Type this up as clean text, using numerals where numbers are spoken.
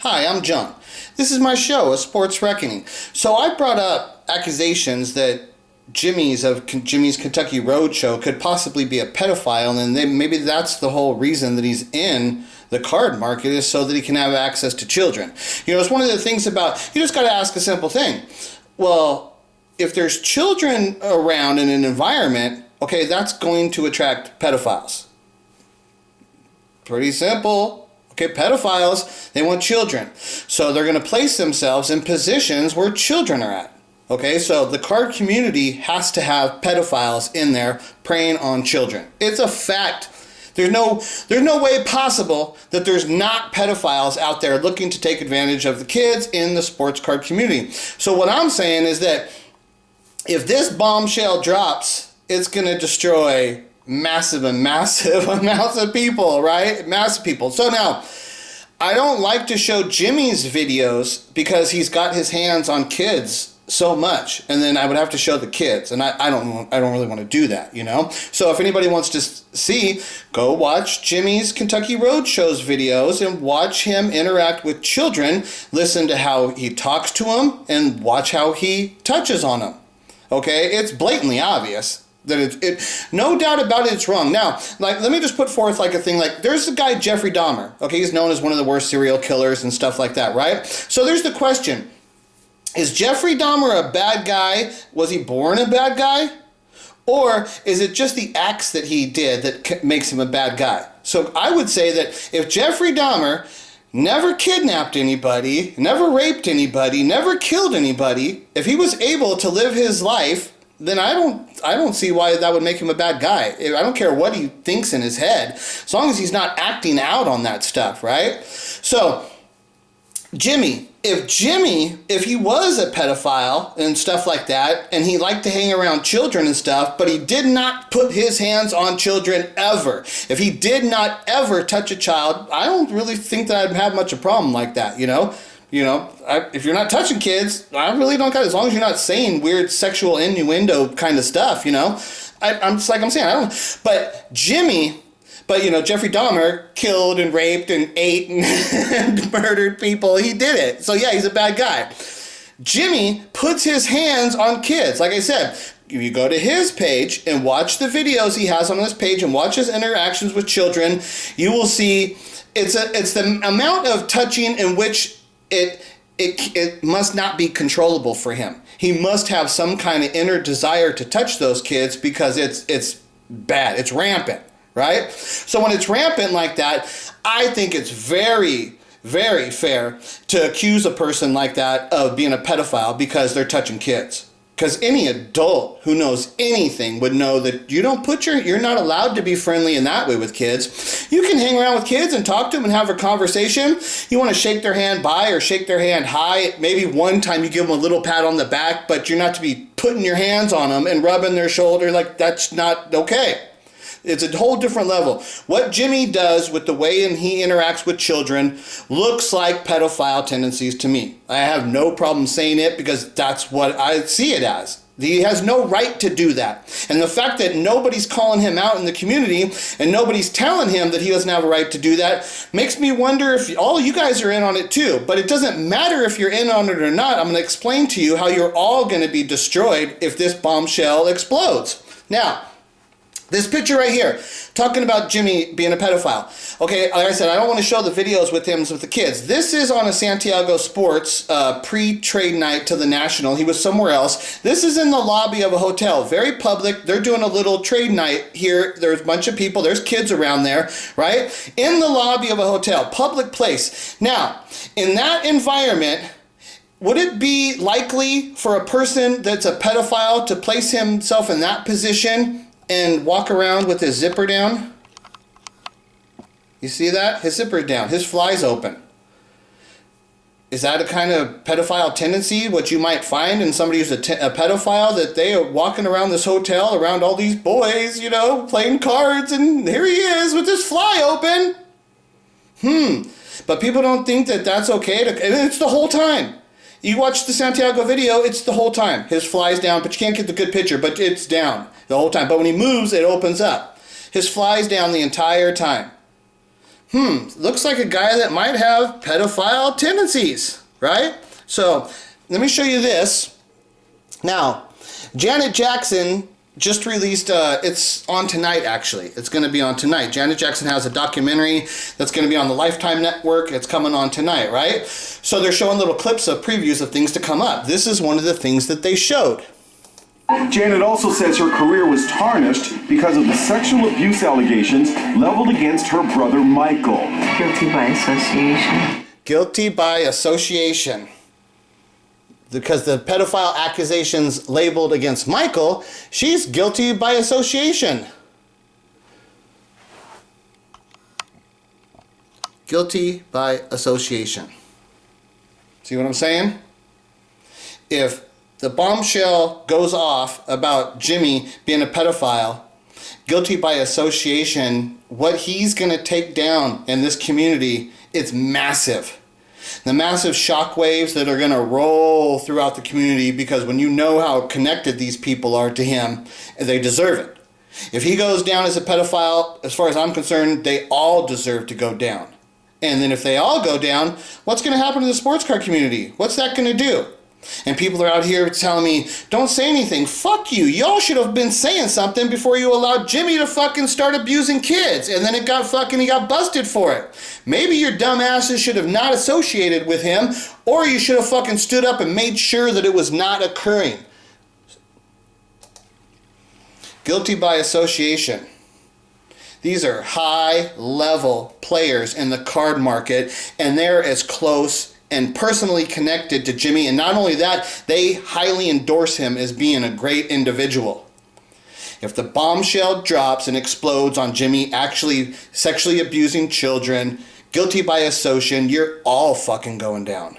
Hi, I'm John. This is my show, A Sports Reckoning. So I brought up accusations that Jimmy's Kentucky Roadshow could possibly be a pedophile, and then maybe that's the whole reason that he's in the card market, is so that he can have access to children. You know, it's one of the things about, you just got to ask a simple thing. Well, if there's children around in an environment, okay, that's going to attract pedophiles. Pretty simple. Okay, pedophiles, they want children. So they're going to place themselves in positions where children are at. Okay, so the card community has to have pedophiles in there preying on children. It's a fact. There's no way possible that there's not pedophiles out there looking to take advantage of the kids in the sports card community. So what I'm saying is that if this bombshell drops, it's going to destroy massive amounts of people, right? Massive people. So now, I don't like to show Jimmy's videos because he's got his hands on kids so much, and then I would have to show the kids, and I don't really want to do that, you know. So if anybody wants to see, go watch Jimmy's Kentucky Roadshow's videos and watch him interact with children, listen to how he talks to them, and watch how he touches on them. Okay, it's blatantly obvious that it no doubt about it, it's wrong. Now, like, let me just put forth like a thing, like, there's the guy Jeffrey Dahmer. Okay, he's known as one of the worst serial killers and stuff like that, right? So there's the question. Is Jeffrey Dahmer a bad guy? Was he born a bad guy? Or is it just the acts that he did that makes him a bad guy? So I would say that if Jeffrey Dahmer never kidnapped anybody, never raped anybody, never killed anybody, if he was able to live his life, then I don't see why that would make him a bad guy. I don't care what he thinks in his head, as long as he's not acting out on that stuff, right? So Jimmy, if he was a pedophile and stuff like that, and he liked to hang around children and stuff, but he did not put his hands on children ever, if he did not ever touch a child, I don't really think that I'd have much a problem like that, you know? If you're not touching kids, I really don't care, as long as you're not saying weird sexual innuendo kind of stuff, you know? I'm just like I'm saying, I don't, but Jeffrey Dahmer killed and raped and ate and murdered people. He did it. So yeah, he's a bad guy. Jimmy puts his hands on kids. Like I said, if you go to his page and watch the videos he has on this page and watch his interactions with children, you will see it's the amount of touching in which it must not be controllable for him. He must have some kind of inner desire to touch those kids because it's bad. It's rampant. Right? So when it's rampant like that, I think it's very, very fair to accuse a person like that of being a pedophile because they're touching kids. Because any adult who knows anything would know that you're not allowed to be friendly in that way with kids. You can hang around with kids and talk to them and have a conversation. You want to shake their hand by or shake their hand high. Maybe one time you give them a little pat on the back, but you're not to be putting your hands on them and rubbing their shoulder. Like, that's not okay. It's a whole different level. What Jimmy does with the way he interacts with children looks like pedophile tendencies to me. I have no problem saying it because that's what I see it as. He has no right to do that. And the fact that nobody's calling him out in the community and nobody's telling him that he doesn't have a right to do that makes me wonder if all you guys are in on it too. But it doesn't matter if you're in on it or not. I'm going to explain to you how you're all going to be destroyed if this bombshell explodes. Now, this picture right here, talking about Jimmy being a pedophile. Okay, like I said, I don't want to show the videos with him with the kids. This is on a Santiago Sports pre-trade night to the National. He was somewhere else. This is in the lobby of a hotel, very public. They're doing a little trade night here. There's a bunch of people. There's kids around there, right? In the lobby of a hotel, public place. Now, in that environment, would it be likely for a person that's a pedophile to place himself in that position and walk around with his zipper down? You see that? His zipper down. His fly's open. Is that a kind of pedophile tendency, what you might find in somebody who's a pedophile, that they are walking around this hotel, around all these boys, playing cards, and here he is with his fly open? But people don't think that that's okay, and it's the whole time. You watch the Santiago video, it's the whole time. His fly's down, but you can't get the good picture, but it's down the whole time. But when he moves, it opens up. His fly's down the entire time. looks like a guy that might have pedophile tendencies, right? So let me show you this. Now, Janet Jackson just released, it's on tonight actually. It's going to be on tonight. Janet Jackson has a documentary that's going to be on the Lifetime Network. It's coming on tonight, right? So they're showing little clips of previews of things to come up. This is one of the things that they showed. Janet also says her career was tarnished because of the sexual abuse allegations leveled against her brother Michael. Guilty by association. Guilty by association. Because the pedophile accusations labeled against Michael, she's guilty by association. Guilty by association. See what I'm saying? If the bombshell goes off about Jimmy being a pedophile, guilty by association, what he's going to take down in this community, it's massive. The massive shockwaves that are going to roll throughout the community, because when you know how connected these people are to him, they deserve it. If he goes down as a pedophile, as far as I'm concerned, they all deserve to go down. And then if they all go down, what's going to happen to the sports car community? What's that going to do? And people are out here telling me, don't say anything. Fuck you. Y'all should have been saying something before you allowed Jimmy to fucking start abusing kids. And then he got busted for it. Maybe your dumb asses should have not associated with him, or you should have fucking stood up and made sure that it was not occurring. Guilty by association. These are high-level players in the card market, and they're as close and personally connected to Jimmy, and not only that, they highly endorse him as being a great individual. If the bombshell drops and explodes on Jimmy actually sexually abusing children, guilty by association, you're all fucking going down.